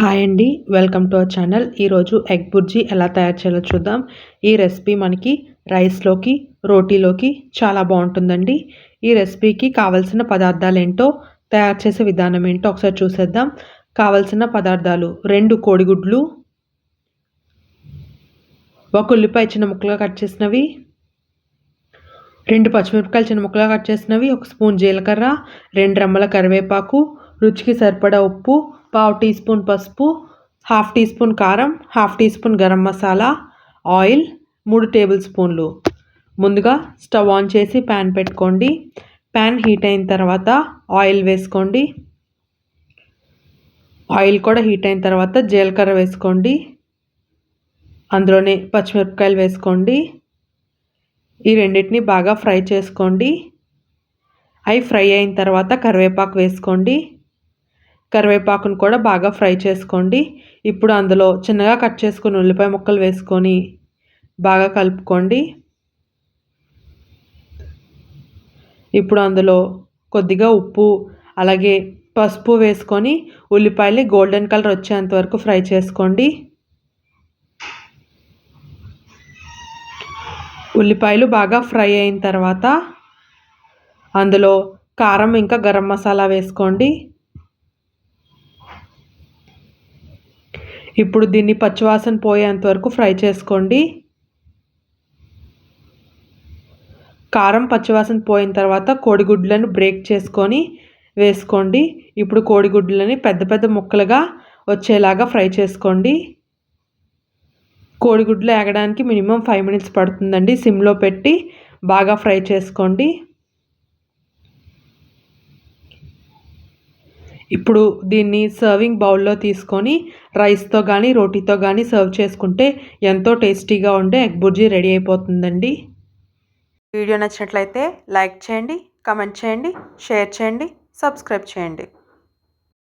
Hi అండి, welcome to our channel. ఈరోజు egg bhurji ఎలా తయారు చేయాలో చూద్దాం. ఈ రెసిపీ మనకి రైస్లోకి, రోటీలోకి చాలా బాగుంటుందండి. ఈ రెసిపీకి కావాల్సిన పదార్థాలు ఏంటో, తయారు చేసే విధానం ఏంటో ఒకసారి చూసేద్దాం. కావాల్సిన పదార్థాలు: 2 కోడిగుడ్లు, 1 ఉల్లిపాయ చిన్న ముక్కలుగా కట్ చేసినవి, 2 పచ్చిమిరపకాయలు చిన్న ముక్కలుగా కట్ చేసినవి, 1 స్పూన్ జీలకర్ర, 2 రెమ్మల కరివేపాకు, రుచికి సరిపడా ఉప్పు, 1/2 టీ స్పూన్ పసుపు, 1/2 టీ స్పూన్ కారం, 1/2 teaspoon garam masala, oil 3 టేబుల్ స్పూన్లు. ముందుగా స్టవ్ ఆన్ చేసి ప్యాన్ పెట్టుకోండి. ప్యాన్ హీట్ అయిన తర్వాత ఆయిల్ వేసుకోండి. ఆయిల్ కూడా హీట్ అయిన తర్వాత జీలకర్ర వేసుకోండి. అందులోనే పచ్చిమిరపకాయలు వేసుకోండి. ఈ రెండింటిని బాగా ఫ్రై చేసుకోండి. అవి ఫ్రై అయిన తర్వాత కరివేపాకు వేసుకోండి. కరివేపాకును కూడా బాగా ఫ్రై చేసుకోండి. ఇప్పుడు అందులో చిన్నగా కట్ చేసుకుని ఉల్లిపాయ ముక్కలు వేసుకొని బాగా కలుపుకోండి. ఇప్పుడు అందులో కొద్దిగా ఉప్పు అలాగే పసుపు వేసుకొని ఉల్లిపాయలు గోల్డెన్ కలర్ వచ్చేంత వరకు ఫ్రై చేసుకోండి. ఉల్లిపాయలు బాగా ఫ్రై అయిన తర్వాత అందులో కారం ఇంకా గరం మసాలా వేసుకోండి. ఇప్పుడు దీన్ని పచ్చివాసన పోయేంత వరకు ఫ్రై చేసుకోండి. కారం పచ్చివాసన పోయిన తర్వాత కోడిగుడ్లను బ్రేక్ చేసుకొని వేసుకోండి. ఇప్పుడు కోడిగుడ్లని పెద్ద పెద్ద ముక్కలుగా వచ్చేలాగా ఫ్రై చేసుకోండి. కోడిగుడ్లు ఏగడానికి మినిమం 5 మినిట్స్ పడుతుందండి. సిమ్లో పెట్టి బాగా ఫ్రై చేసుకోండి. ఇప్పుడు దీన్ని సర్వింగ్ బౌల్లో తీసుకొని రైస్తో కానీ రోటీతో కానీ సర్వ్ చేసుకుంటే ఎంతో టేస్టీగా ఉండే ఎగ్ బుర్జీ రెడీ అయిపోతుందండి. వీడియో నచ్చినట్లయితే లైక్ చేయండి, కామెంట్ చేయండి, షేర్ చేయండి, సబ్స్క్రైబ్ చేయండి.